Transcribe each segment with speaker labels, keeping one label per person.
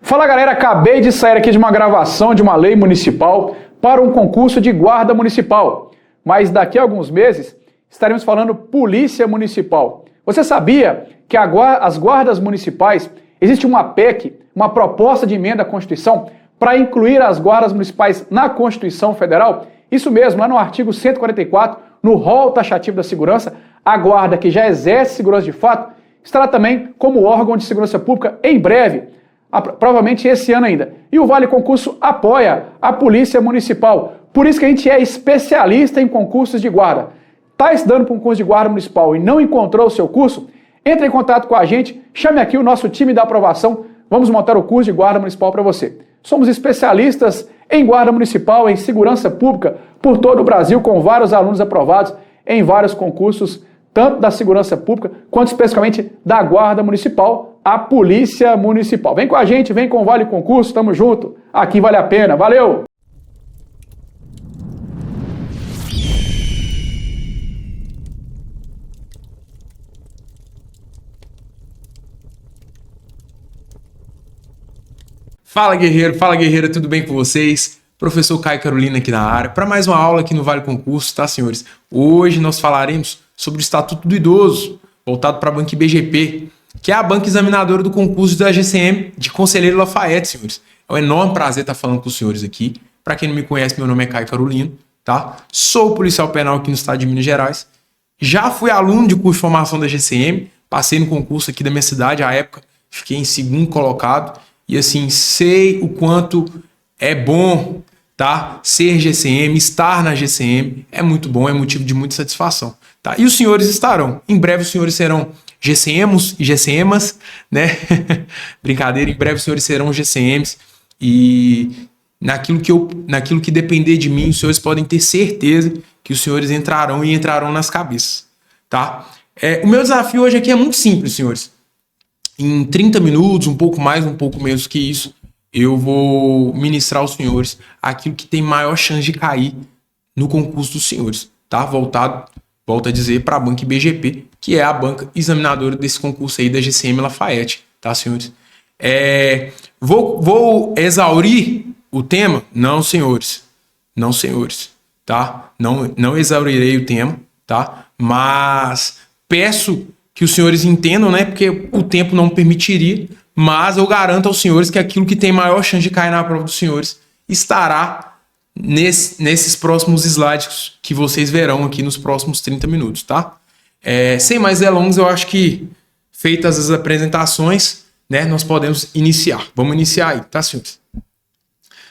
Speaker 1: Fala galera, acabei de sair aqui de uma gravação de uma lei municipal para um concurso de guarda municipal. Mas daqui a alguns meses estaremos falando polícia municipal. Você sabia que as guardas municipais, existe uma PEC, uma proposta de emenda à Constituição, para incluir as guardas municipais na Constituição Federal? Isso mesmo, lá no artigo 144, no rol taxativo da segurança, a guarda que já exerce segurança de fato estará também como órgão de segurança pública em breve, provavelmente esse ano ainda. E o Vale Concurso apoia a Polícia Municipal. Por isso que a gente é especialista em concursos de guarda. Está estudando para um curso de guarda municipal e não encontrou o seu curso? Entre em contato com a gente, chame aqui o nosso time da aprovação. Vamos montar o curso de guarda municipal para você. Somos especialistas em guarda municipal, em segurança pública por todo o Brasil, com vários alunos aprovados em vários concursos, tanto da segurança pública, quanto especificamente da guarda municipal, a Polícia Municipal. Vem com a gente, vem com o Vale Concurso, tamo junto, aqui vale a pena, valeu!
Speaker 2: Fala guerreira, tudo bem com vocês? Professor Caio Carolina aqui na área, para mais uma aula aqui no Vale Concurso, tá, senhores? Hoje nós falaremos sobre o Estatuto do Idoso, voltado para a Banca IBGP, que é a banca examinadora do concurso da GCM de Conselheiro Lafayette, senhores. É um enorme prazer estar falando com os senhores aqui. Para quem não me conhece, meu nome é Caio Carolina, tá? Sou policial penal aqui no estado de Minas Gerais. Já fui aluno de curso de formação da GCM, passei no concurso aqui da minha cidade, à época, fiquei em segundo colocado. E assim, sei o quanto é bom, tá? Ser GCM, estar na GCM, é muito bom, é motivo de muita satisfação, tá? E os senhores estarão. Em breve os senhores serão GCMs e GCMas, né? Brincadeira, em breve os senhores serão GCMs e naquilo que depender de mim, os senhores podem ter certeza que os senhores entrarão nas cabeças, tá? O meu desafio hoje aqui é muito simples, senhores. Em 30 minutos, um pouco mais, um pouco menos que isso, eu vou ministrar aos senhores aquilo que tem maior chance de cair no concurso dos senhores, tá? Volto a dizer, para a banca IBGP, que é a banca examinadora desse concurso aí da GCM Lafayette, tá, senhores? Vou exaurir o tema? Não, senhores. Não, senhores, tá? Não exaurirei o tema, tá? Mas peço que os senhores entendam, né? Porque o tempo não permitiria, mas eu garanto aos senhores que aquilo que tem maior chance de cair na prova dos senhores estará nesses próximos slides que vocês verão aqui nos próximos 30 minutos, tá? Sem mais delongas, eu acho que feitas as apresentações, né, nós podemos iniciar. Vamos iniciar aí, tá, senhores?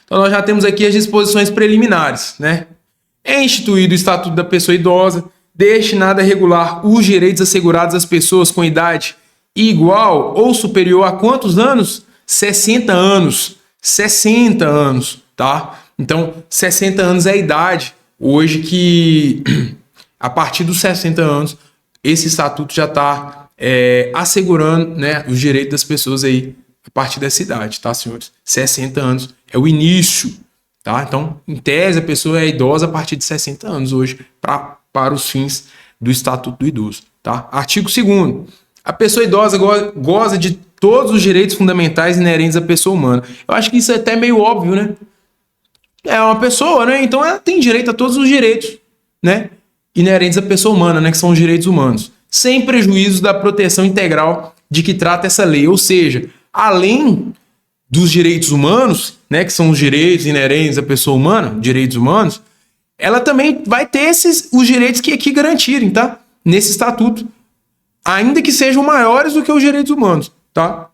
Speaker 2: Então, nós já temos aqui as disposições preliminares, né? É instituído o Estatuto da Pessoa Idosa, destinado a regular os direitos assegurados às pessoas com idade igual ou superior a quantos anos? 60 anos. 60 anos, tá? Então, 60 anos é a idade hoje que, a partir dos 60 anos, esse estatuto já está assegurando, né, os direitos das pessoas aí a partir dessa idade, tá, senhores? 60 anos é o início, tá? Então, em tese, a pessoa é idosa a partir de 60 anos hoje, para os fins do Estatuto do Idoso, tá? Artigo 2º. A pessoa idosa goza de todos os direitos fundamentais inerentes à pessoa humana. Eu acho que isso é até meio óbvio, né? É uma pessoa, né? Então ela tem direito a todos os direitos, né, inerentes à pessoa humana, né, que são os direitos humanos, sem prejuízo da proteção integral de que trata essa lei. Ou seja, além dos direitos humanos, né, que são os direitos inerentes à pessoa humana, direitos humanos, ela também vai ter os direitos que aqui garantirem, tá? Nesse estatuto, ainda que sejam maiores do que os direitos humanos, tá?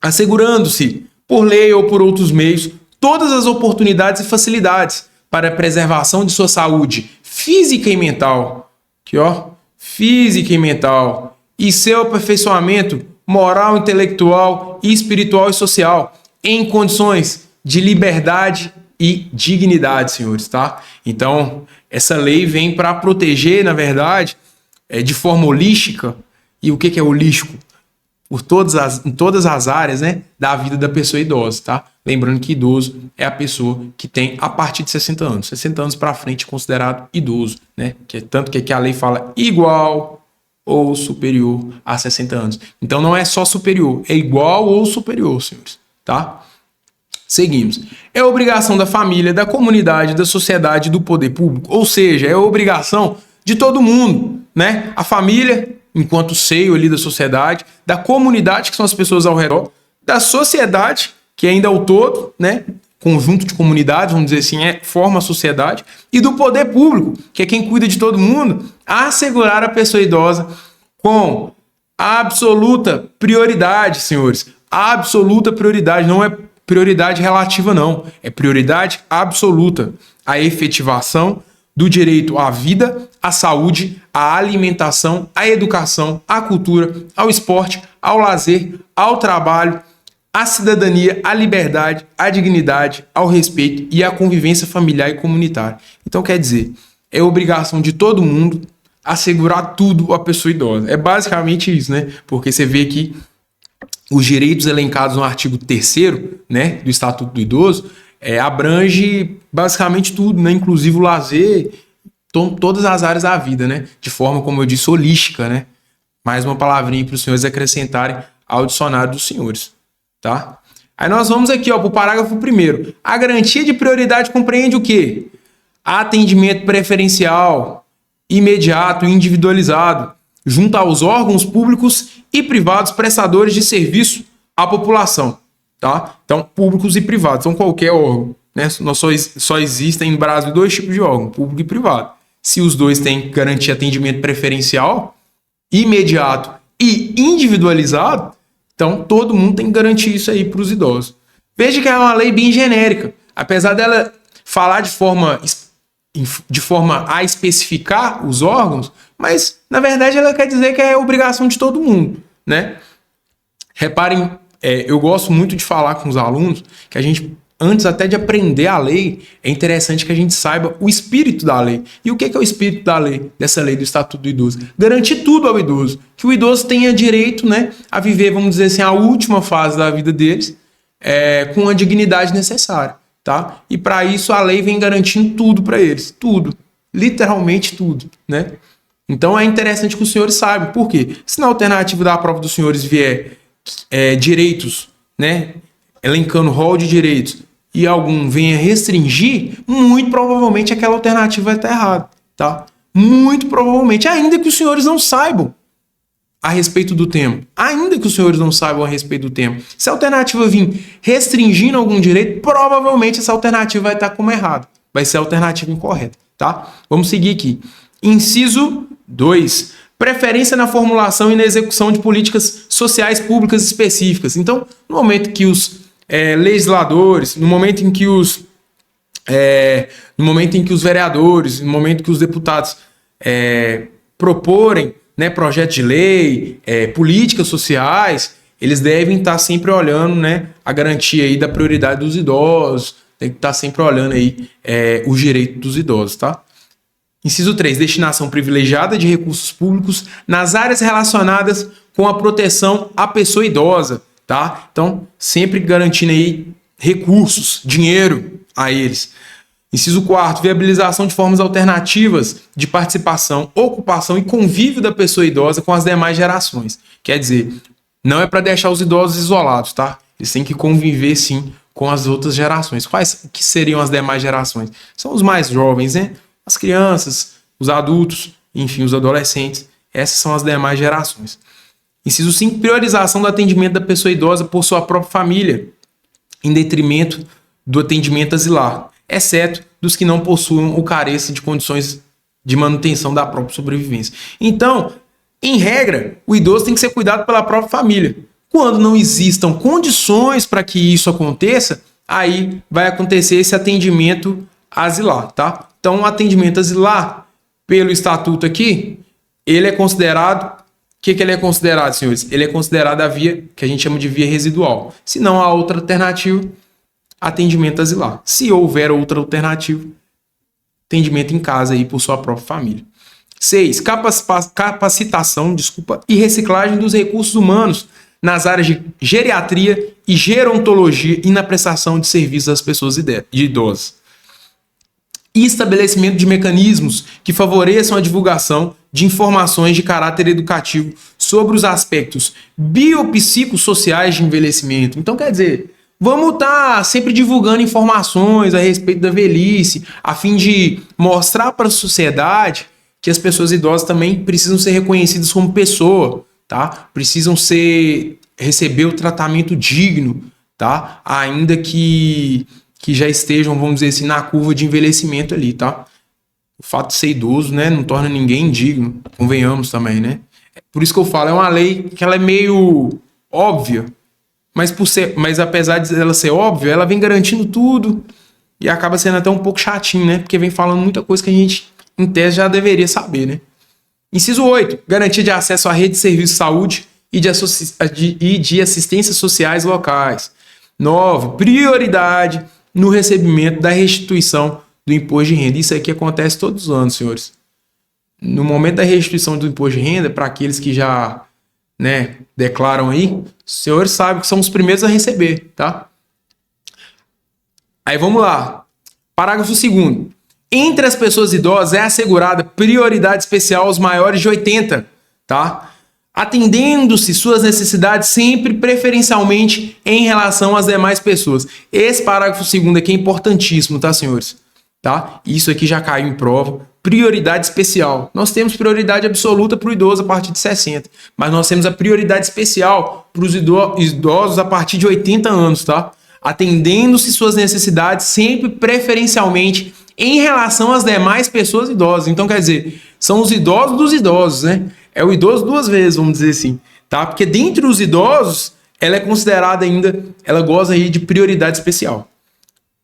Speaker 2: Assegurando-se, por lei ou por outros meios, todas as oportunidades e facilidades para a preservação de sua saúde física e mental, física e mental, e seu aperfeiçoamento moral, intelectual, espiritual e social, em condições de liberdade e dignidade, senhores, tá? Então, essa lei vem para proteger, na verdade, de forma holística. E o que é holístico? Em todas as áreas, né, da vida da pessoa idosa, tá? Lembrando que idoso é a pessoa que tem a partir de 60 anos. 60 anos para frente é considerado idoso, né? Tanto que aqui a lei fala igual ou superior a 60 anos. Então não é só superior, é igual ou superior, senhores, tá? Seguimos. É obrigação da família, da comunidade, da sociedade, do poder público. Ou seja, é obrigação de todo mundo, né? A família, enquanto seio ali da sociedade, da comunidade, que são as pessoas ao redor, da sociedade, que ainda é o todo, né? Conjunto de comunidades, vamos dizer assim, forma a sociedade, e do poder público, que é quem cuida de todo mundo, a assegurar a pessoa idosa com absoluta prioridade, senhores. Absoluta prioridade, não é prioridade relativa, não. É prioridade absoluta. A efetivação do direito à vida, à saúde, à alimentação, à educação, à cultura, ao esporte, ao lazer, ao trabalho, à cidadania, à liberdade, à dignidade, ao respeito e à convivência familiar e comunitária. Então, quer dizer, é obrigação de todo mundo assegurar tudo à pessoa idosa. É basicamente isso, né? Porque você vê que os direitos elencados no artigo 3º, né, do Estatuto do Idoso, abrange basicamente tudo, né? Inclusive o lazer, todas as áreas da vida, né? De forma, como eu disse, holística, né? Mais uma palavrinha para os senhores acrescentarem ao dicionário dos senhores, tá? Aí nós vamos aqui, para o parágrafo 1º. A garantia de prioridade compreende o quê? Atendimento preferencial, imediato e individualizado, junto aos órgãos públicos e privados prestadores de serviço à população, tá? Então, públicos e privados, são qualquer órgão, né? Só existem no Brasil 2 tipos de órgão, público e privado. Se os dois têm garantia de atendimento preferencial, imediato e individualizado, então todo mundo tem que garantir isso aí para os idosos. Veja que é uma lei bem genérica, apesar dela falar de forma a especificar os órgãos, mas na verdade ela quer dizer que é obrigação de todo mundo, né? Reparem, eu gosto muito de falar com os alunos que a gente, antes até de aprender a lei, é interessante que a gente saiba o espírito da lei. E o que é o espírito da lei, dessa lei do Estatuto do Idoso? Garantir tudo ao idoso, que o idoso tenha direito, né, a viver, vamos dizer assim, a última fase da vida deles com a dignidade necessária. Tá? E para isso a lei vem garantindo tudo para eles, tudo, literalmente tudo, né? Então é interessante que os senhores saibam, por quê? Se na alternativa da prova dos senhores vier direitos, né, elencando rol de direitos, e algum venha restringir, muito provavelmente aquela alternativa vai estar errada, tá? Muito provavelmente, ainda que os senhores não saibam a respeito do tema. Ainda que os senhores não saibam a respeito do tema. Se a alternativa vir restringindo algum direito, provavelmente essa alternativa vai estar como errada. Vai ser a alternativa incorreta, tá? Vamos seguir aqui. Inciso 2. Preferência na formulação e na execução de políticas sociais públicas específicas. Então, no momento que os legisladores, no momento em que os vereadores, no momento que os deputados proporem, né, projetos de lei, políticas sociais, eles devem estar sempre olhando, né, a garantia aí da prioridade dos idosos, tem que estar sempre olhando aí os direitos dos idosos, tá? Inciso 3, destinação privilegiada de recursos públicos nas áreas relacionadas com a proteção à pessoa idosa, tá? Então, sempre garantindo aí recursos, dinheiro a eles. Inciso 4, viabilização de formas alternativas de participação, ocupação e convívio da pessoa idosa com as demais gerações. Quer dizer, não é para deixar os idosos isolados, tá? Eles têm que conviver, sim, com as outras gerações. Quais que seriam as demais gerações? São os mais jovens, né? As crianças, os adultos, enfim, os adolescentes. Essas são as demais gerações. Inciso 5, priorização do atendimento da pessoa idosa por sua própria família, em detrimento do atendimento asilar, exceto dos que não possuam ou careçam de condições de manutenção da própria sobrevivência. Então, em regra, o idoso tem que ser cuidado pela própria família. Quando não existam condições para que isso aconteça, aí vai acontecer esse atendimento asilar, tá? Então, o atendimento asilar, pelo estatuto aqui, ele é considerado... O que ele é considerado, senhores? Ele é considerado a via que a gente chama de via residual. Se não há outra alternativa, atendimento asilar. Se houver outra alternativa, atendimento em casa aí por sua própria família. 6. Capacitação, e reciclagem dos recursos humanos nas áreas de geriatria e gerontologia e na prestação de serviços às pessoas idosas. E estabelecimento de mecanismos que favoreçam a divulgação de informações de caráter educativo sobre os aspectos biopsicossociais de envelhecimento. Então, quer dizer, Vamos estar sempre divulgando informações a respeito da velhice, a fim de mostrar para a sociedade que as pessoas idosas também precisam ser reconhecidas como pessoa, tá? Precisam receber o tratamento digno, tá? Ainda que já estejam, vamos dizer assim, na curva de envelhecimento ali, tá? O fato de ser idoso, né, não torna ninguém indigno, convenhamos também, né? Por isso que eu falo, é uma lei que ela é meio óbvia, mas apesar de ela ser óbvia, ela vem garantindo tudo e acaba sendo até um pouco chatinho, né? Porque vem falando muita coisa que a gente, em tese, já deveria saber, né? Inciso 8. Garantia de acesso à rede de serviços de saúde e de assistências sociais locais. 9. Prioridade no recebimento da restituição do imposto de renda. Isso aqui acontece todos os anos, senhores. No momento da restituição do imposto de renda, para aqueles que já, né, declaram aí, os senhores sabem que são os primeiros a receber, tá? Aí vamos lá. Parágrafo 2º. Entre as pessoas idosas é assegurada prioridade especial aos maiores de 80, tá? Atendendo-se suas necessidades sempre preferencialmente em relação às demais pessoas. Esse parágrafo 2º aqui é importantíssimo, tá, senhores? Tá? Isso aqui já caiu em prova. Prioridade especial. Nós temos prioridade absoluta para o idoso a partir de 60, mas nós temos a prioridade especial para os idosos a partir de 80 anos, tá? Atendendo-se suas necessidades sempre preferencialmente em relação às demais pessoas idosas. Então, quer dizer, são os idosos dos idosos, né? É o idoso duas vezes, vamos dizer assim, tá? Porque dentre os idosos, ela é considerada ainda, ela goza aí de prioridade especial.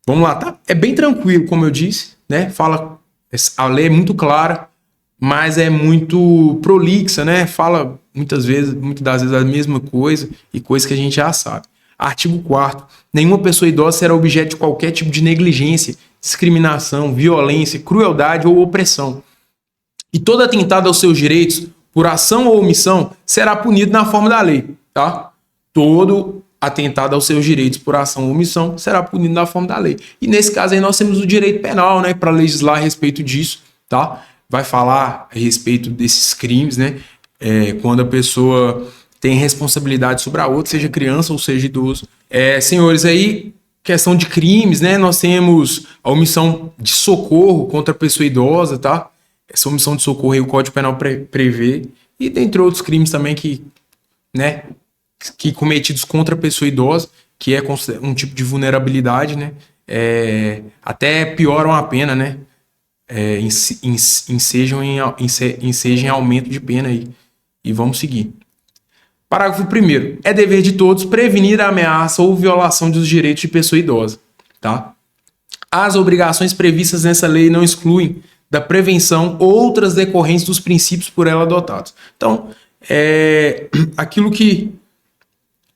Speaker 2: Vamos lá, tá? É bem tranquilo, como eu disse, né? Fala, a lei é muito clara, mas é muito prolixa, né? Fala muitas das vezes a mesma coisa e coisa que a gente já sabe. Artigo 4º. Nenhuma pessoa idosa será objeto de qualquer tipo de negligência, discriminação, violência, crueldade ou opressão. E todo atentado aos seus direitos, por ação ou omissão, será punido na forma da lei, tá? Todo atentado aos seus direitos por ação ou omissão será punido na forma da lei. E nesse caso aí nós temos o direito penal, né, para legislar a respeito disso, tá? Vai falar a respeito desses crimes, né? Quando a pessoa tem responsabilidade sobre a outra, seja criança ou seja idoso. Senhores, aí, questão de crimes, né? Nós temos a omissão de socorro contra a pessoa idosa, tá? Essa omissão de socorro aí o Código Penal prevê. E dentre outros crimes também que cometidos contra a pessoa idosa, que é um tipo de vulnerabilidade, né? Até pioram a pena, né? Ensejam em aumento de pena aí. E vamos seguir. Parágrafo 1º. É dever de todos prevenir a ameaça ou violação dos direitos de pessoa idosa, tá? As obrigações previstas nessa lei não excluem da prevenção outras decorrentes dos princípios por ela adotados. Então, aquilo que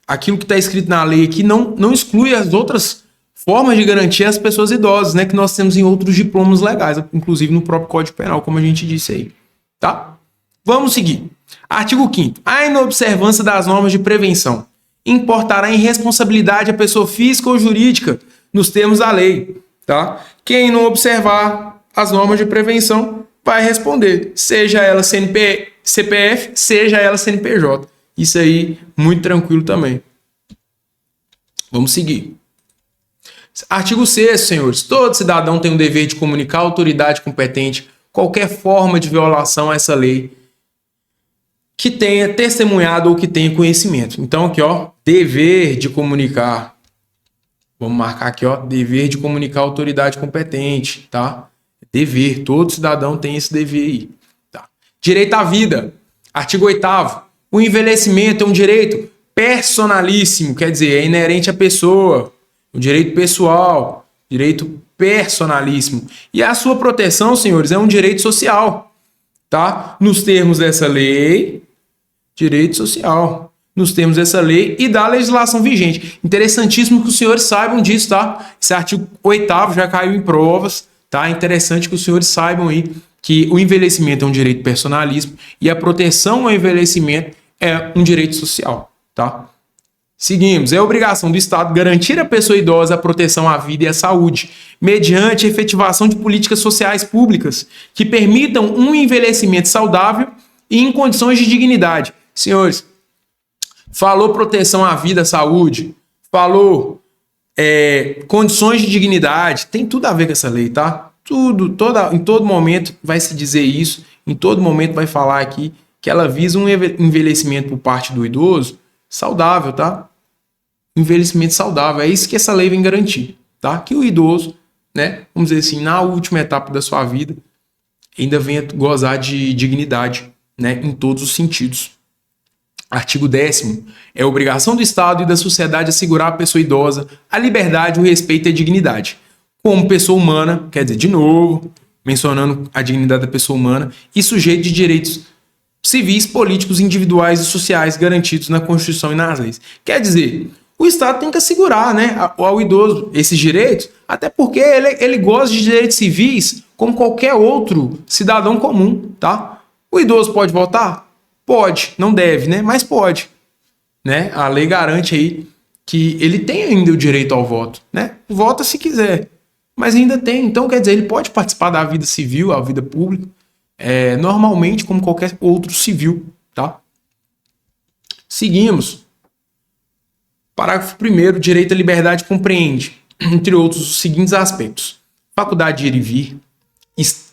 Speaker 2: está escrito na lei aqui não exclui as outras formas de garantir às pessoas idosas, né, que nós temos em outros diplomas legais, inclusive no próprio Código Penal, como a gente disse aí, tá? Vamos seguir. Artigo 5º. A inobservância das normas de prevenção importará em responsabilidade a pessoa física ou jurídica nos termos da lei, tá? Quem não observar as normas de prevenção vai responder, seja ela CPF, seja ela CNPJ. Isso aí, muito tranquilo também. Vamos seguir. Artigo 6º, senhores. Todo cidadão tem o dever de comunicar à autoridade competente qualquer forma de violação a essa lei que tenha testemunhado ou que tenha conhecimento. Então, aqui, ó, dever de comunicar. Vamos marcar aqui, ó, dever de comunicar à autoridade competente, tá? Dever. Todo cidadão tem esse dever aí. Tá? Direito à vida. Artigo 8º. O envelhecimento é um direito personalíssimo, quer dizer, é inerente à pessoa, um direito pessoal, direito personalíssimo. E a sua proteção, senhores, é um direito social, tá? Nos termos dessa lei, direito social. Nos termos dessa lei e da legislação vigente. Interessantíssimo que os senhores saibam disso, tá? Esse artigo 8º já caiu em provas, tá? Interessante que os senhores saibam aí que o envelhecimento é um direito personalíssimo e a proteção ao envelhecimento é um direito social, tá? Seguimos. É obrigação do Estado garantir à pessoa idosa a proteção à vida e à saúde, mediante a efetivação de políticas sociais públicas que permitam um envelhecimento saudável e em condições de dignidade. Senhores, falou proteção à vida, à saúde, falou condições de dignidade, tem tudo a ver com essa lei, tá? Em todo momento vai se dizer isso, em todo momento vai falar aqui que ela visa um envelhecimento por parte do idoso saudável, tá? Envelhecimento saudável, é isso que essa lei vem garantir, tá? Que o idoso, né, vamos dizer assim, na última etapa da sua vida, ainda venha gozar de dignidade, né, em todos os sentidos. Artigo 10º. É obrigação do Estado e da sociedade assegurar à pessoa idosa a liberdade, o respeito e a dignidade. Como pessoa humana, quer dizer, de novo, mencionando a dignidade da pessoa humana, e sujeito de direitos civis, políticos, individuais e sociais garantidos na Constituição e nas leis. Quer dizer, o Estado tem que assegurar, né, ao idoso esses direitos, até porque ele goza de direitos civis como qualquer outro cidadão comum, tá? O idoso pode votar? Pode, não deve, né? Mas pode, né? A lei garante aí que ele tem ainda o direito ao voto, né? Vota se quiser, mas ainda tem. Então, quer dizer, ele pode participar da vida civil, a vida pública, normalmente como qualquer outro civil, tá? Seguimos. Parágrafo 1º. Direito à liberdade compreende, entre outros, os seguintes aspectos: faculdade de ir e vir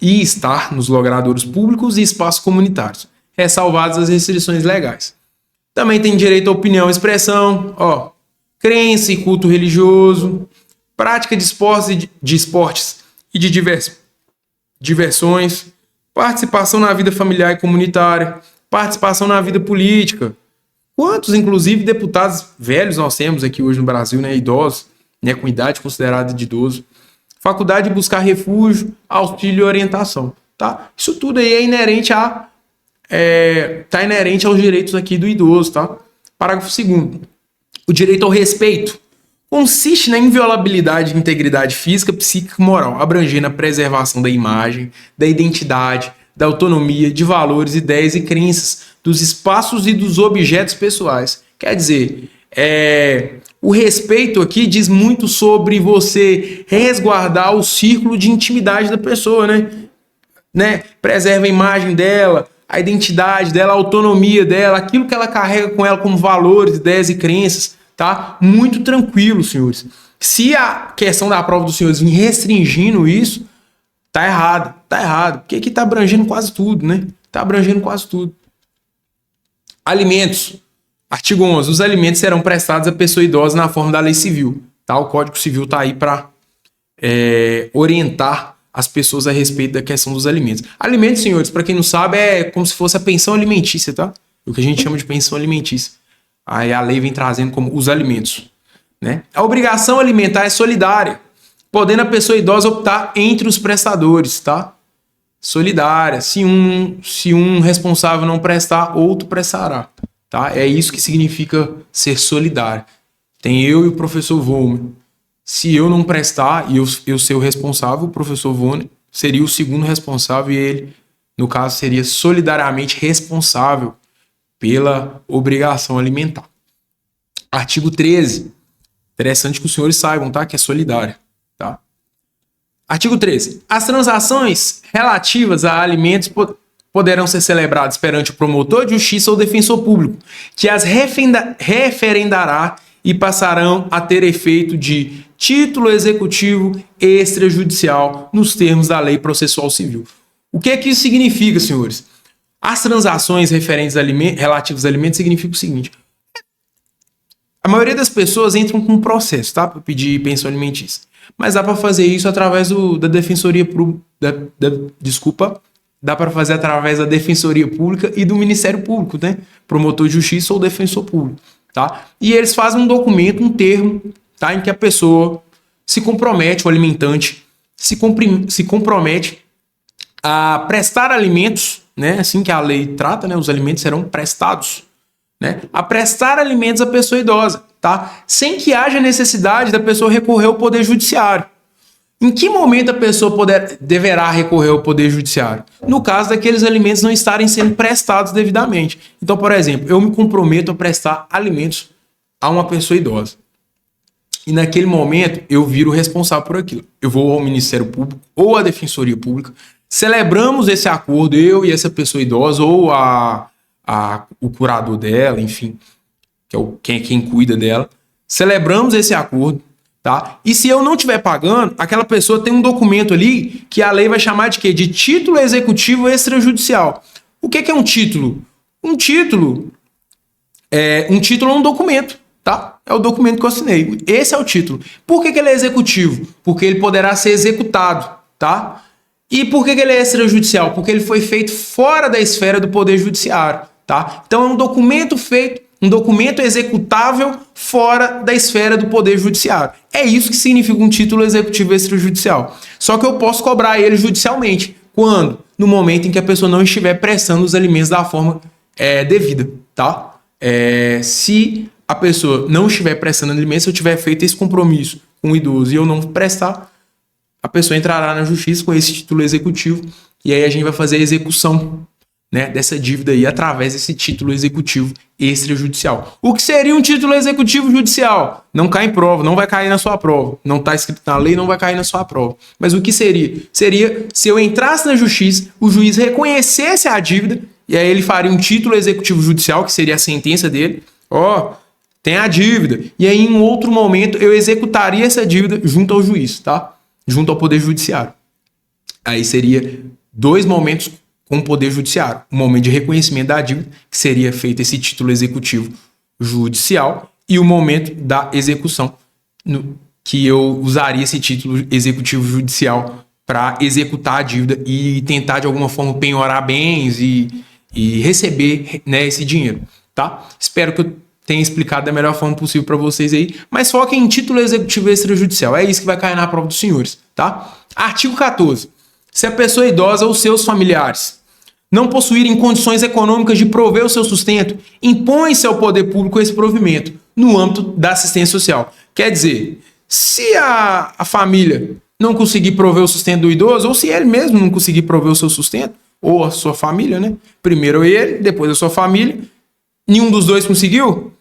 Speaker 2: e estar nos logradouros públicos e espaços comunitários, ressalvadas as restrições legais. Também tem direito à opinião e expressão, crença e culto religioso, prática de esportes e de diversões, participação na vida familiar e comunitária, participação na vida política. Quantos, inclusive, deputados velhos nós temos aqui hoje no Brasil, né, idosos, né, com idade considerada de idoso. Faculdade de buscar refúgio, auxílio e orientação, tá? Isso tudo aí é inerente tá inerente aos direitos aqui do idoso, tá? Parágrafo 2º. O direito ao respeito consiste na inviolabilidade de integridade física, psíquica e moral, abrangendo a preservação da imagem, da identidade, da autonomia, de valores, ideias e crenças, dos espaços e dos objetos pessoais. Quer dizer, o respeito aqui diz muito sobre você resguardar o círculo de intimidade da pessoa, né? Preserva a imagem dela, a identidade dela, a autonomia dela, aquilo que ela carrega com ela como valores, ideias e crenças, tá? Muito tranquilo, senhores. Se a questão da prova dos senhores vir restringindo isso, tá errado, porque aqui tá abrangendo quase tudo, né? Tá abrangendo quase tudo. Alimentos. Artigo 11. Os alimentos serão prestados à pessoa idosa na forma da lei civil, tá? O Código Civil tá aí para orientar as pessoas a respeito da questão dos alimentos. Alimentos, senhores, para quem não sabe, é como se fosse a pensão alimentícia, tá? O que a gente chama de pensão alimentícia. Aí a lei vem trazendo como os alimentos, né? A obrigação alimentar é solidária, podendo a pessoa idosa optar entre os prestadores, tá? Solidária. Se um responsável não prestar, outro prestará, tá? É isso que significa ser solidário. Tem eu e o professor Volmer. Se eu não prestar e eu ser o responsável, o professor Volmer seria o segundo responsável e ele, no caso, seria solidariamente responsável pela obrigação alimentar. Artigo 13. Interessante que os senhores saibam, tá? Que é solidário, tá? Artigo 13. As transações relativas a alimentos poderão ser celebradas perante o promotor de justiça ou defensor público, que as referendará e passarão a ter efeito de título executivo extrajudicial nos termos da Lei Processual Civil. O que é que isso significa, senhores? As transações relativas a alimentos significa o seguinte: a maioria das pessoas entram com um processo, tá? Para pedir pensão alimentícia. Mas dá para fazer isso através da Defensoria Pública. Dá para fazer através da Defensoria Pública e do Ministério Público, né? Promotor de Justiça ou Defensor Público, tá? E eles fazem um documento, um termo, tá? Em que a pessoa se compromete, o alimentante se compromete a prestar alimentos, né? Assim que a lei trata, né? Os alimentos serão prestados, né? A prestar alimentos à pessoa idosa, tá? Sem que haja necessidade da pessoa recorrer ao Poder Judiciário. Em que momento a pessoa deverá recorrer ao Poder Judiciário? No caso daqueles alimentos não estarem sendo prestados devidamente. Então, por exemplo, eu me comprometo a prestar alimentos a uma pessoa idosa. E naquele momento eu viro responsável por aquilo. Eu vou ao Ministério Público ou à Defensoria Pública, celebramos esse acordo, eu e essa pessoa idosa, ou o curador dela, enfim, que é quem cuida dela, celebramos esse acordo, tá? E se eu não estiver pagando, aquela pessoa tem um documento ali que a lei vai chamar de quê? De título executivo extrajudicial. O que é um título? Um título é um documento, tá? É o documento que eu assinei. Esse é o título. Por que ele é executivo? Porque ele poderá ser executado, tá? E por que ele é extrajudicial? Porque ele foi feito fora da esfera do Poder Judiciário, tá? Então é um documento feito, um documento executável fora da esfera do Poder Judiciário. É isso que significa um título executivo extrajudicial. Só que eu posso cobrar ele judicialmente. Quando? No momento em que a pessoa não estiver prestando os alimentos da forma devida, tá? Se a pessoa não estiver prestando alimentos, se eu tiver feito esse compromisso com o idoso e eu não prestar, a pessoa entrará na justiça com esse título executivo e aí a gente vai fazer a execução, né, dessa dívida aí através desse título executivo extrajudicial. O que seria um título executivo judicial? Não cai em prova, não vai cair na sua prova. Não está escrito na lei, não vai cair na sua prova. Mas o que seria? Seria se eu entrasse na justiça, o juiz reconhecesse a dívida e aí ele faria um título executivo judicial, que seria a sentença dele. Tem a dívida. E aí em um outro momento eu executaria essa dívida junto ao juiz, tá? Junto ao Poder Judiciário. Aí seria 2 momentos com o Poder Judiciário. O momento de reconhecimento da dívida, que seria feito esse título executivo judicial, e o momento da execução, que eu usaria esse título executivo judicial para executar a dívida e tentar, de alguma forma, penhorar bens e receber, né, esse dinheiro. Tá? Espero que eu tenha explicado da melhor forma possível para vocês aí, mas foquem em título executivo extrajudicial. É isso que vai cair na prova dos senhores. Tá? Artigo 14. Se a pessoa idosa ou seus familiares não possuírem condições econômicas de prover o seu sustento, impõe-se ao poder público esse provimento no âmbito da assistência social. Quer dizer, se a família não conseguir prover o sustento do idoso, ou se ele mesmo não conseguir prover o seu sustento, ou a sua família, né? Primeiro ele, depois a sua família, nenhum dos dois conseguiu?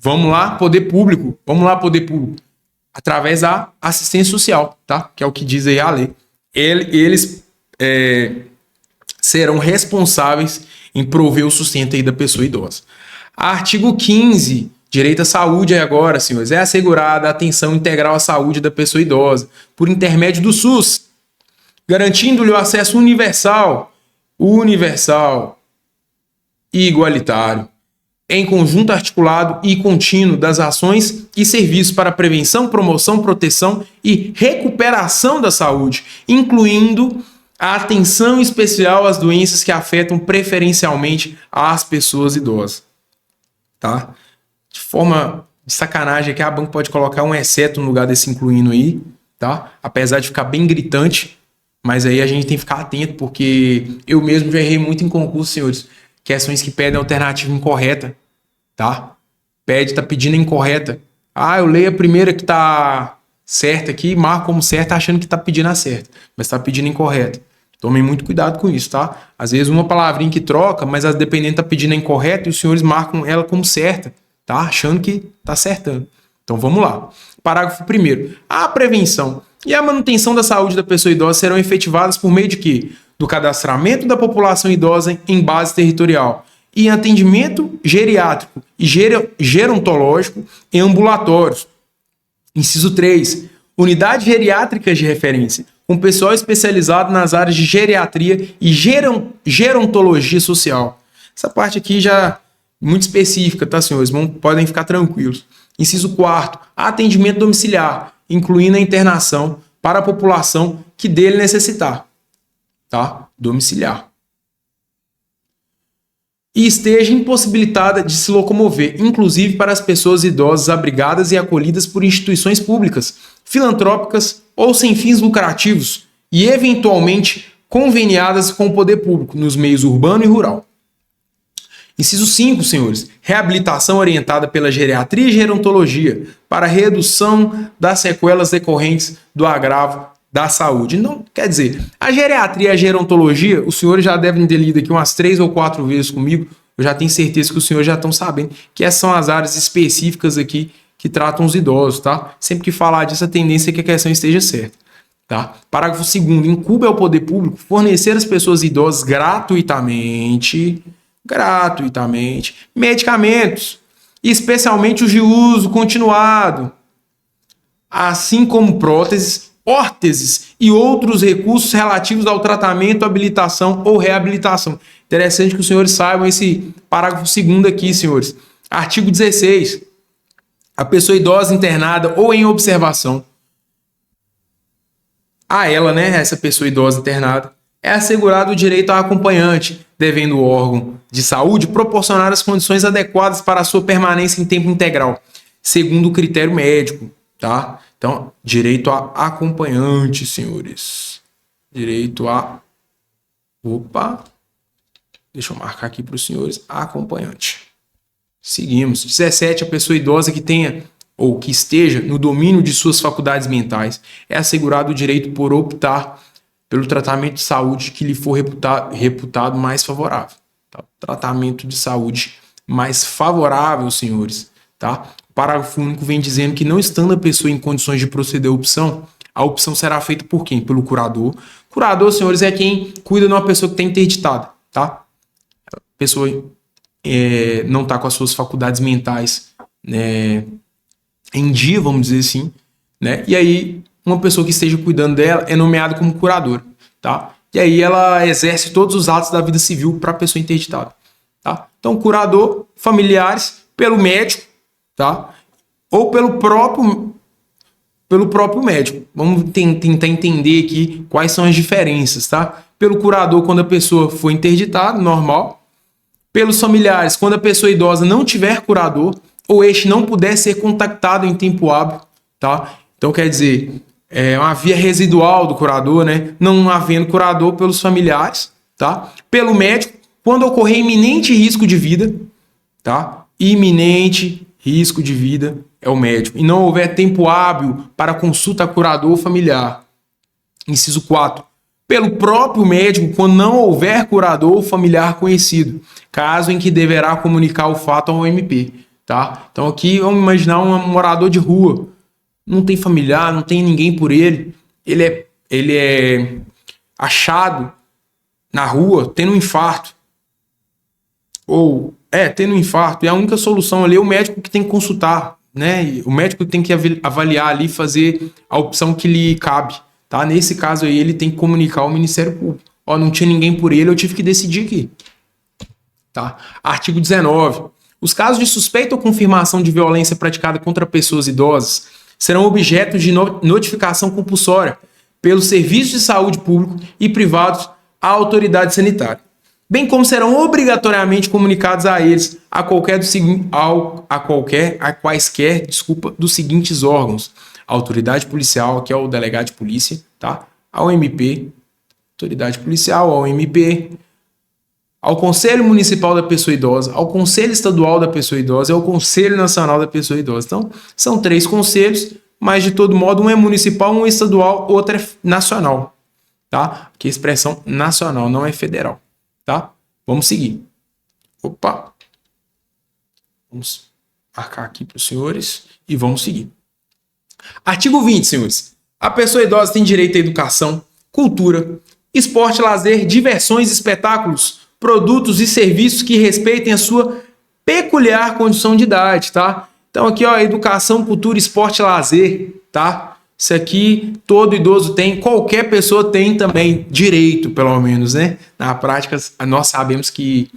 Speaker 2: Vamos lá, poder público. Vamos lá, poder público. Através da assistência social, tá? Que é o que diz aí a lei. Eles serão responsáveis em prover o sustento aí da pessoa idosa. Artigo 15, direito à saúde agora, senhores. É assegurada a atenção integral à saúde da pessoa idosa por intermédio do SUS, garantindo-lhe o acesso universal e igualitário, em conjunto articulado e contínuo das ações e serviços para prevenção, promoção, proteção e recuperação da saúde, incluindo a atenção especial às doenças que afetam preferencialmente as pessoas idosas. Tá? De forma de sacanagem aqui, a banca pode colocar um exceto no lugar desse incluindo aí, tá? Apesar de ficar bem gritante, mas aí a gente tem que ficar atento, porque eu mesmo já errei muito em concurso, senhores. Questões que pedem alternativa incorreta, tá? Tá pedindo incorreta. Eu leio a primeira que tá certa aqui, marco como certa, achando que tá pedindo a certa, mas tá pedindo incorreta. Tomem muito cuidado com isso, tá? Às vezes uma palavrinha que troca, mas a dependente tá pedindo a incorreta e os senhores marcam ela como certa, tá? Achando que tá acertando. Então vamos lá. Parágrafo 1º. A prevenção e a manutenção da saúde da pessoa idosa serão efetivadas por meio de quê? Do cadastramento da população idosa em base territorial e atendimento geriátrico e gerontológico em ambulatórios. Inciso 3. Unidades geriátricas de referência, com pessoal especializado nas áreas de geriatria e gerontologia social. Essa parte aqui já muito específica, tá, senhores? Podem ficar tranquilos. Inciso 4. Atendimento domiciliar, incluindo a internação para a população que dele necessitar. Tá? Domiciliar. E esteja impossibilitada de se locomover, inclusive para as pessoas idosas abrigadas e acolhidas por instituições públicas, filantrópicas ou sem fins lucrativos e, eventualmente, conveniadas com o poder público nos meios urbano e rural. Inciso 5, senhores. Reabilitação orientada pela geriatria e gerontologia para redução das sequelas decorrentes do agravo da saúde. Não, quer dizer, a geriatria e a gerontologia, os senhores já devem ter lido aqui umas 3 ou 4 vezes comigo, eu já tenho certeza que os senhores já estão sabendo que essas são as áreas específicas aqui que tratam os idosos, tá? Sempre que falar disso, a tendência é que a questão esteja certa, tá? Parágrafo 2º. Incumbe ao poder público fornecer às pessoas idosas gratuitamente, medicamentos, especialmente os de uso continuado, assim como próteses, órteses e outros recursos relativos ao tratamento, habilitação ou reabilitação. Interessante que os senhores saibam esse parágrafo 2º aqui, senhores. Artigo 16. A pessoa idosa internada ou em observação, a ela, né, essa pessoa idosa internada, é assegurado o direito ao acompanhante, devendo o órgão de saúde proporcionar as condições adequadas para a sua permanência em tempo integral, segundo o critério médico, tá? Então, direito a acompanhante, senhores. Direito a... Opa! Deixa eu marcar aqui para os senhores. Acompanhante. Seguimos. 17. A pessoa idosa que tenha ou que esteja no domínio de suas faculdades mentais é assegurado o direito por optar pelo tratamento de saúde que lhe for reputado mais favorável. Tá? Tratamento de saúde mais favorável, senhores. Tá? O parágrafo único vem dizendo que, não estando a pessoa em condições de proceder à opção, a opção será feita por quem? Pelo curador. Curador, senhores, é quem cuida de uma pessoa que está interditada. Tá? A pessoa não está com as suas faculdades mentais, né, em dia, vamos dizer assim, né? E aí uma pessoa que esteja cuidando dela é nomeada como curadora, tá? E aí ela exerce todos os atos da vida civil para a pessoa interditada, tá? Então, curador, familiares, pelo médico, tá? Ou pelo próprio médico. Vamos tentar entender aqui quais são as diferenças, tá? Pelo curador, quando a pessoa for interditada, normal. Pelos familiares, quando a pessoa idosa não tiver curador ou este não puder ser contactado em tempo hábil, tá? Então, quer dizer, é uma via residual do curador, né? Não havendo curador pelos familiares, tá? Pelo médico, quando ocorrer iminente risco de vida, tá? Iminente risco de vida é o médico. E não houver tempo hábil para consulta a curador familiar. Inciso 4. Pelo próprio médico, quando não houver curador ou familiar conhecido, caso em que deverá comunicar o fato ao MP, tá? Então aqui vamos imaginar um morador de rua, não tem familiar, não tem ninguém por ele, ele é achado na rua tendo um infarto, tendo um infarto, e a única solução ali é o médico que tem que consultar, né? O médico tem que avaliar ali, fazer a opção que lhe cabe. Tá? Nesse caso aí, ele tem que comunicar ao Ministério Público. Ó, não tinha ninguém por ele, eu tive que decidir aqui. Tá? Artigo 19. Os casos de suspeita ou confirmação de violência praticada contra pessoas idosas serão objeto de notificação compulsória pelos serviços de saúde público e privados à autoridade sanitária, bem como serão obrigatoriamente comunicados a eles a quaisquer dos seguintes órgãos: a autoridade policial, que é o delegado de polícia, tá? Ao MP, autoridade policial, ao MP, ao Conselho Municipal da Pessoa Idosa, ao Conselho Estadual da Pessoa Idosa e ao Conselho Nacional da Pessoa Idosa. Então, são 3 conselhos, mas de todo modo um é municipal, um é estadual, outro é nacional, tá? Aqui a expressão nacional, não é federal, tá? Vamos seguir. Opa! Vamos marcar aqui para os senhores e vamos seguir. Artigo 20, senhores. A pessoa idosa tem direito à educação, cultura, esporte, lazer, diversões, espetáculos, produtos e serviços que respeitem a sua peculiar condição de idade, tá? Então aqui, ó, educação, cultura, esporte, lazer, tá? Isso aqui todo idoso tem, qualquer pessoa tem também direito, pelo menos, né? Na prática, nós sabemos que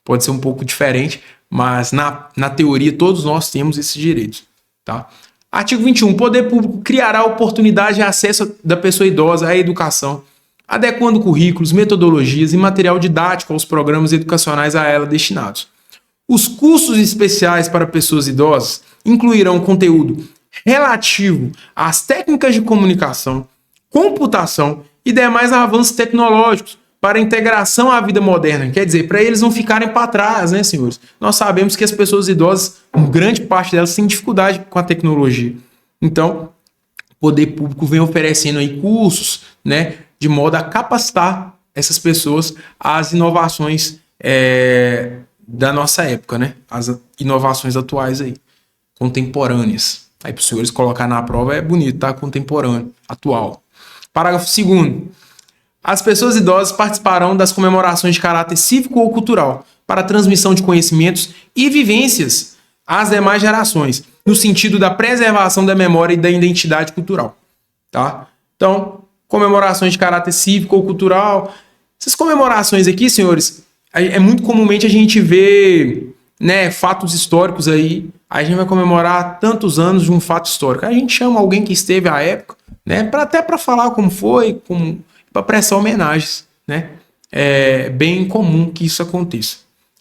Speaker 2: pode ser um pouco diferente, mas na teoria todos nós temos esses direitos, tá? Artigo 21. O poder público criará oportunidade de acesso da pessoa idosa à educação, adequando currículos, metodologias e material didático aos programas educacionais a ela destinados. Os cursos especiais para pessoas idosas incluirão conteúdo relativo às técnicas de comunicação, computação e demais avanços tecnológicos para a integração à vida moderna. Quer dizer, para eles não ficarem para trás, né, senhores? Nós sabemos que as pessoas idosas, grande parte delas, têm dificuldade com a tecnologia. Então, o poder público vem oferecendo aí cursos, né, de modo a capacitar essas pessoas às inovações da nossa época, né? As inovações atuais aí, contemporâneas. Aí para os senhores colocar na prova é bonito, tá? Contemporâneo, atual. Parágrafo 2º. As pessoas idosas participarão das comemorações de caráter cívico ou cultural para a transmissão de conhecimentos e vivências às demais gerações, no sentido da preservação da memória e da identidade cultural, tá? Então, comemorações de caráter cívico ou cultural. Essas comemorações aqui, senhores, muito comumente a gente vê, né, fatos históricos aí. A gente vai comemorar tantos anos de um fato histórico. A gente chama alguém que esteve à época, né, até para falar como foi, para prestar homenagens, né? É bem comum que isso aconteça.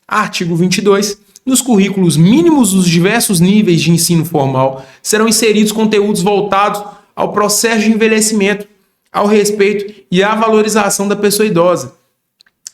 Speaker 2: Artigo 22. Nos currículos mínimos dos diversos níveis de ensino formal serão inseridos conteúdos voltados ao processo de envelhecimento, ao respeito e à valorização da pessoa idosa,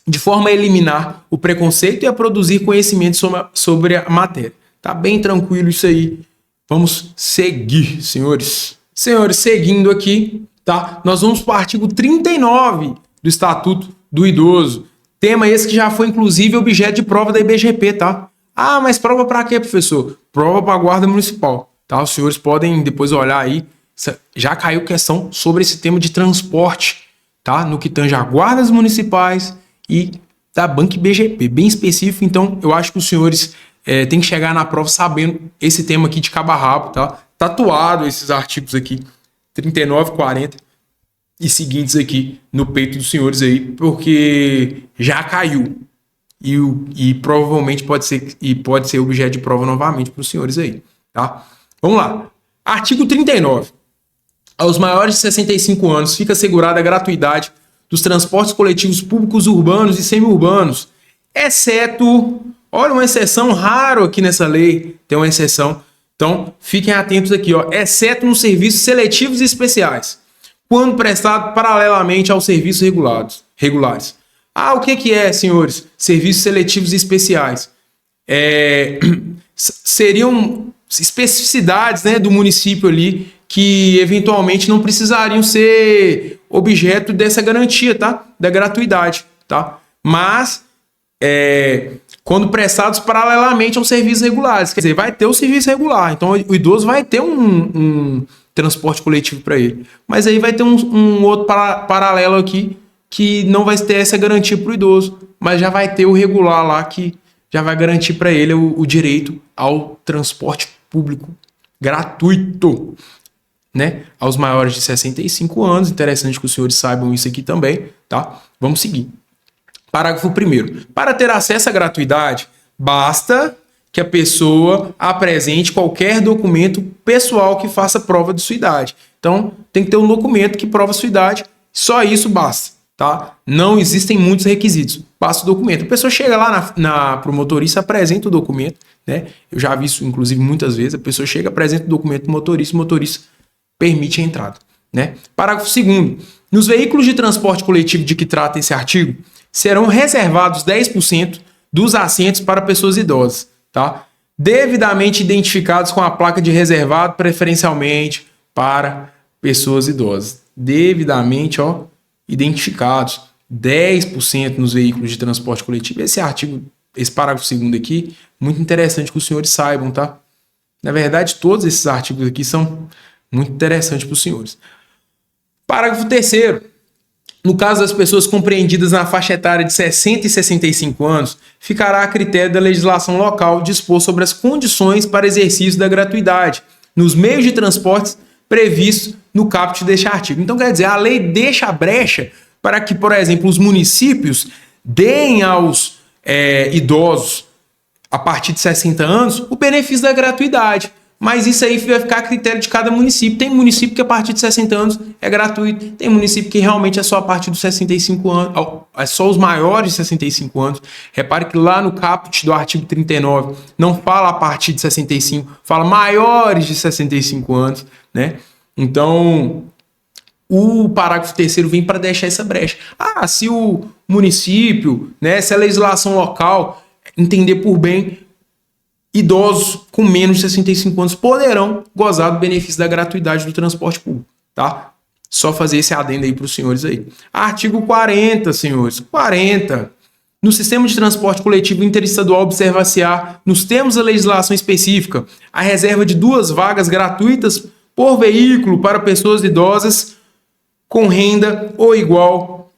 Speaker 2: de forma a eliminar o preconceito e a produzir conhecimento sobre a matéria. Tá bem tranquilo isso aí. Vamos seguir, senhores. Senhores, seguindo aqui, tá? Nós vamos para o artigo 39 do Estatuto do Idoso. Tema esse que já foi, inclusive, objeto de prova da IBGP, tá? Ah, mas prova para quê, professor? Prova para a Guarda Municipal, tá? Os senhores podem depois olhar aí. Já caiu questão sobre esse tema de transporte, tá? No que tange a guardas municipais e da Banca IBGP, bem específico. Então, eu acho que os senhores têm que chegar na prova sabendo esse tema aqui de cabo a rabo, tá? Tatuado esses artigos aqui, 39, 40 e seguintes aqui no peito dos senhores aí, porque já caiu. E provavelmente pode ser objeto de prova novamente para os senhores aí, tá? Vamos lá. Artigo 39. Aos maiores de 65 anos fica assegurada a gratuidade dos transportes coletivos públicos urbanos e semiurbanos, exceto, olha, uma exceção raro aqui nessa lei, tem uma exceção. Então, fiquem atentos aqui, ó, exceto nos serviços seletivos e especiais, quando prestado paralelamente aos serviços regulares. Ah, o que é, senhores? Serviços seletivos e especiais. Seriam especificidades, né, do município ali que eventualmente não precisariam ser objeto dessa garantia, tá? Da gratuidade, tá? Mas quando prestados paralelamente aos serviços regulares, quer dizer, vai ter o serviço regular, então o idoso vai ter um transporte coletivo para ele, mas aí vai ter um outro paralelo aqui que não vai ter essa garantia para o idoso, mas já vai ter o regular lá que já vai garantir para ele o direito ao transporte público gratuito, né? Aos maiores de 65 anos. Interessante que os senhores saibam isso aqui também, tá? Vamos seguir. Parágrafo 1º. Para ter acesso à gratuidade, basta que a pessoa apresente qualquer documento pessoal que faça prova de sua idade. Então, tem que ter um documento que prova a sua idade, só isso basta. Tá? Não existem muitos requisitos. Passa o documento. A pessoa chega lá para o motorista, apresenta o documento, né? Eu já vi isso, inclusive, muitas vezes. A pessoa chega, apresenta o documento para o motorista permite a entrada, né? Parágrafo 2º. Nos veículos de transporte coletivo de que trata esse artigo, serão reservados 10% dos assentos para pessoas idosas, tá? Devidamente identificados com a placa de reservado preferencialmente para pessoas idosas. Devidamente, ó, identificados, 10% nos veículos de transporte coletivo. Esse parágrafo 2º aqui, muito interessante que os senhores saibam, tá? Na verdade, todos esses artigos aqui são muito interessantes para os senhores. Parágrafo 3º. No caso das pessoas compreendidas na faixa etária de 60 e 65 anos, ficará a critério da legislação local dispor sobre as condições para exercício da gratuidade nos meios de transportes previstos no caput deste artigo. Então, quer dizer, a lei deixa a brecha para que, por exemplo, os municípios deem aos idosos a partir de 60 anos o benefício da gratuidade. Mas isso aí vai ficar a critério de cada município. Tem município que a partir de 60 anos é gratuito. Tem município que realmente é só a partir dos 65 anos. É só os maiores de 65 anos. Repare que lá no caput do artigo 39 não fala a partir de 65, fala maiores de 65 anos, né? Então, o parágrafo 3º vem para deixar essa brecha. Ah, se o município, né, se a legislação local entender por bem, idosos com menos de 65 anos poderão gozar do benefício da gratuidade do transporte público, tá? Só fazer esse adendo aí para os senhores aí. Artigo 40, senhores. 40. No sistema de transporte coletivo interestadual observar-se-á, nos termos da legislação específica, a reserva de 2 vagas gratuitas por veículo para pessoas idosas com renda igual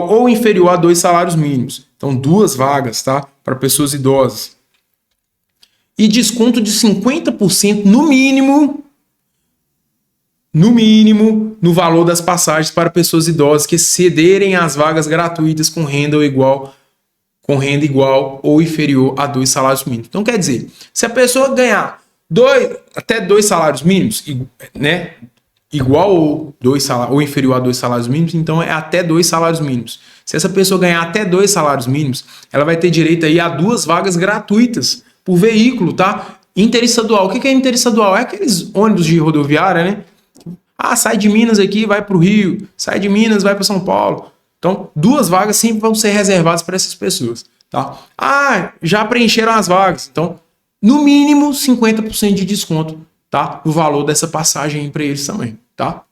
Speaker 2: ou inferior a 2 salários mínimos. Então, 2 vagas, tá? Para pessoas idosas. e desconto de 50% no mínimo, no valor das passagens para pessoas idosas que cederem as vagas gratuitas com renda igual ou inferior a 2 salários mínimos. Então, quer dizer, se a pessoa ganhar até 2 salários mínimos, né, igual ou inferior a 2 salários mínimos, então é até 2 salários mínimos. Se essa pessoa ganhar até 2 salários mínimos, ela vai ter direito aí a 2 vagas gratuitas por veículo, tá? Interestadual. O que é interestadual? É aqueles ônibus de rodoviária, né? Ah, sai de Minas aqui, vai para o Rio. Sai de Minas, vai para São Paulo. Então, 2 vagas sempre vão ser reservadas para essas pessoas, tá? Ah, já preencheram as vagas. Então, no mínimo, 50% de desconto, tá? No valor dessa passagem para eles também, tá?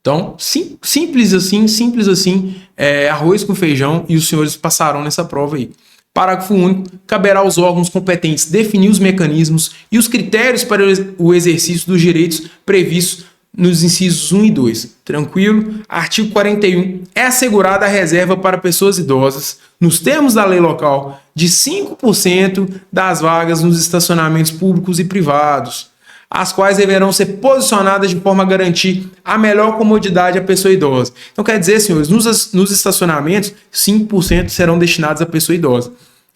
Speaker 2: Então, simples assim, arroz com feijão, e os senhores passarão nessa prova aí. Parágrafo único. Caberá aos órgãos competentes definir os mecanismos e os critérios para o exercício dos direitos previstos nos incisos 1 e 2. Tranquilo? Artigo 41. É assegurada a reserva para pessoas idosas, nos termos da lei local, de 5% das vagas nos estacionamentos públicos e privados, as quais deverão ser posicionadas de forma a garantir a melhor comodidade à pessoa idosa. Então, quer dizer, senhores, nos estacionamentos, 5% serão destinados à pessoa idosa.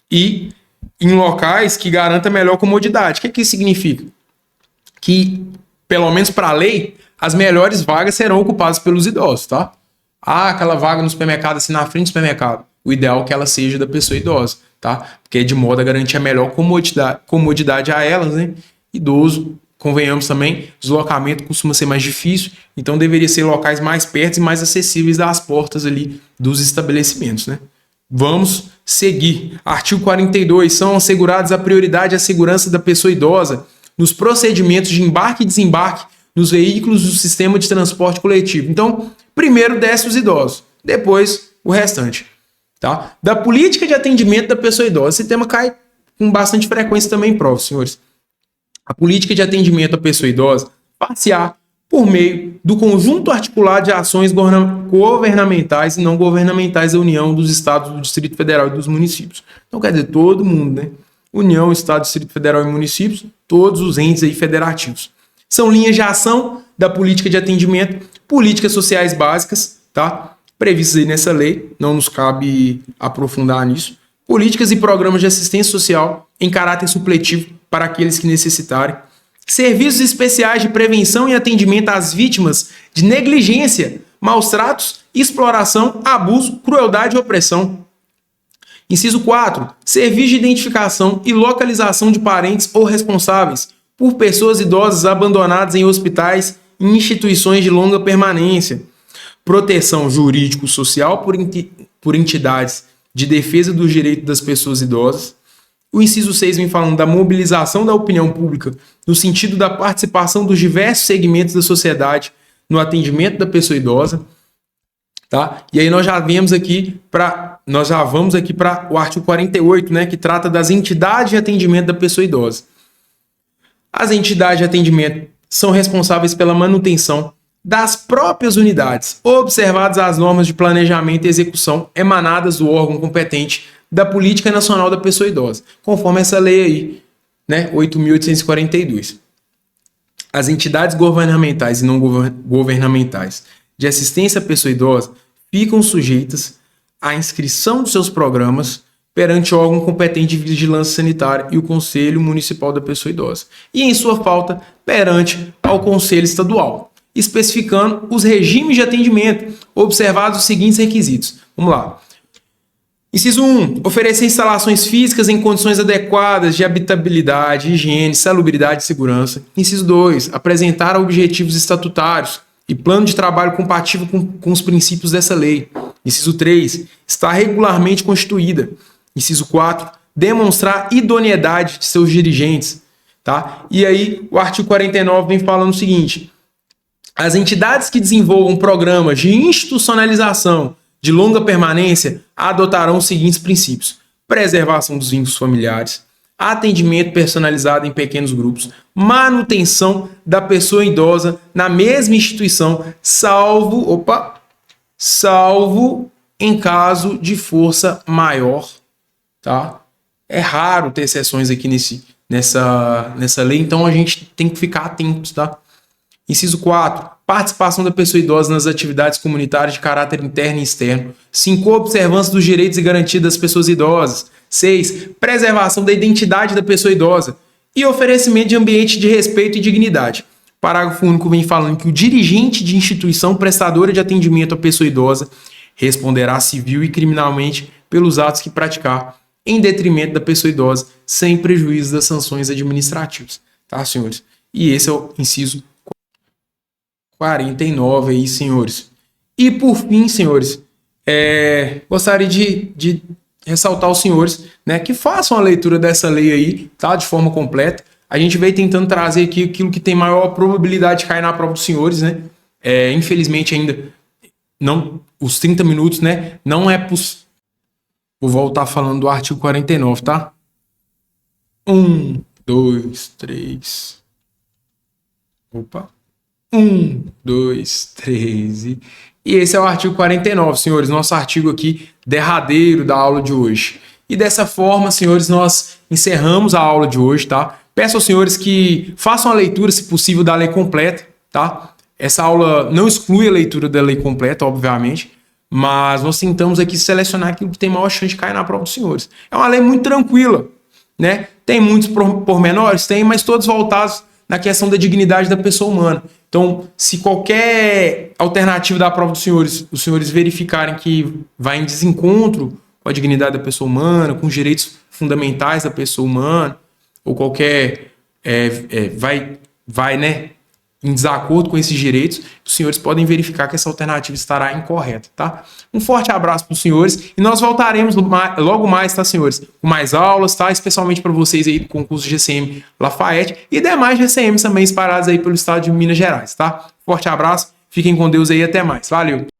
Speaker 2: E em locais que garantam a melhor comodidade. O que isso significa? Que, pelo menos para a lei, as melhores vagas serão ocupadas pelos idosos, tá? Ah, aquela vaga no supermercado, assim, na frente do supermercado. O ideal é que ela seja da pessoa idosa, tá? Porque é de modo a garantir a melhor comodidade a elas, né? Idoso, convenhamos também, deslocamento costuma ser mais difícil, então deveria ser locais mais perto e mais acessíveis das portas ali dos estabelecimentos, né? Vamos seguir. Artigo 42. São assegurados a prioridade à segurança da pessoa idosa nos procedimentos de embarque e desembarque nos veículos do sistema de transporte coletivo. Então, primeiro desce os idosos, depois o restante, tá? Da política de atendimento da pessoa idosa. Esse tema cai com bastante frequência também em prova, senhores. A política de atendimento à pessoa idosa far-se-á por meio do conjunto articulado de ações governamentais e não governamentais da União, dos Estados, do Distrito Federal e dos municípios. Então, quer dizer, todo mundo, né? União, Estado, Distrito Federal e municípios, todos os entes aí federativos. São linhas de ação da política de atendimento, políticas sociais básicas, tá? Previstas aí nessa lei, não nos cabe aprofundar nisso. Políticas e programas de assistência social em caráter supletivo para aqueles que necessitarem. Serviços especiais de prevenção e atendimento às vítimas de negligência, maus tratos, exploração, abuso, crueldade e opressão. Inciso 4. Serviço de identificação e localização de parentes ou responsáveis por pessoas idosas abandonadas em hospitais e instituições de longa permanência. Proteção jurídico-social por entidades de defesa dos direitos das pessoas idosas. O inciso 6 vem falando da mobilização da opinião pública no sentido da participação dos diversos segmentos da sociedade no atendimento da pessoa idosa, tá? E aí nós já vamos aqui para o artigo 48, né, que trata das entidades de atendimento da pessoa idosa. As entidades de atendimento são responsáveis pela manutenção das próprias unidades, observadas as normas de planejamento e execução emanadas do órgão competente da Política Nacional da Pessoa Idosa, conforme essa lei aí, né, 8.842. As entidades governamentais e não governamentais de assistência à pessoa idosa ficam sujeitas à inscrição dos seus programas perante o órgão competente de vigilância sanitária e o Conselho Municipal da Pessoa Idosa, e em sua falta perante ao Conselho Estadual, especificando os regimes de atendimento, observados os seguintes requisitos. Vamos lá. Inciso 1. Oferecer instalações físicas em condições adequadas de habitabilidade, higiene, salubridade e segurança. Inciso 2. Apresentar objetivos estatutários e plano de trabalho compatível com os princípios dessa lei. Inciso 3. Estar regularmente constituída. Inciso 4. Demonstrar idoneidade de seus dirigentes. Tá? E aí, o artigo 49 vem falando o seguinte: as entidades que desenvolvam programas de institucionalização de longa permanência adotarão os seguintes princípios: preservação dos vínculos familiares, atendimento personalizado em pequenos grupos, manutenção da pessoa idosa na mesma instituição, salvo em caso de força maior, tá? É raro ter exceções aqui nessa lei, então a gente tem que ficar atentos, tá? Inciso 4. Participação da pessoa idosa nas atividades comunitárias de caráter interno e externo. 5. Observância dos direitos e garantia das pessoas idosas. 6. Preservação da identidade da pessoa idosa. E oferecimento de ambiente de respeito e dignidade. Parágrafo único vem falando que o dirigente de instituição prestadora de atendimento à pessoa idosa responderá civil e criminalmente pelos atos que praticar em detrimento da pessoa idosa, sem prejuízo das sanções administrativas. Tá, senhores? E esse é o inciso 49 aí, senhores. E por fim, senhores, gostaria de ressaltar aos senhores, né, que façam a leitura dessa lei aí, tá, de forma completa. A gente veio tentando trazer aqui aquilo que tem maior probabilidade de cair na prova dos senhores, né? Infelizmente ainda não, os 30 minutos, né, não é possível. Vou voltar falando do artigo 49, tá? 1, 2, 3. Opa. 1, 2, 3. E esse é o artigo 49, senhores. Nosso artigo aqui derradeiro da aula de hoje. E dessa forma, senhores, nós encerramos a aula de hoje, tá? Peço aos senhores que façam a leitura, se possível, da lei completa, tá? Essa aula não exclui a leitura da lei completa, obviamente, mas nós tentamos aqui selecionar aquilo que tem maior chance de cair na prova dos senhores. É uma lei muito tranquila, né? Tem muitos pormenores? Tem, mas todos voltados na questão da dignidade da pessoa humana. Então, se qualquer alternativa da prova dos senhores, os senhores verificarem que vai em desencontro com a dignidade da pessoa humana, com os direitos fundamentais da pessoa humana, ou qualquer vai, né, em desacordo com esses direitos, os senhores podem verificar que essa alternativa estará incorreta, tá? Um forte abraço para os senhores e nós voltaremos logo mais, tá, senhores? Com mais aulas, tá? Especialmente para vocês aí do concurso GCM Lafayette e demais GCMs também espalhados aí pelo estado de Minas Gerais, tá? Forte abraço, fiquem com Deus aí, até mais. Valeu!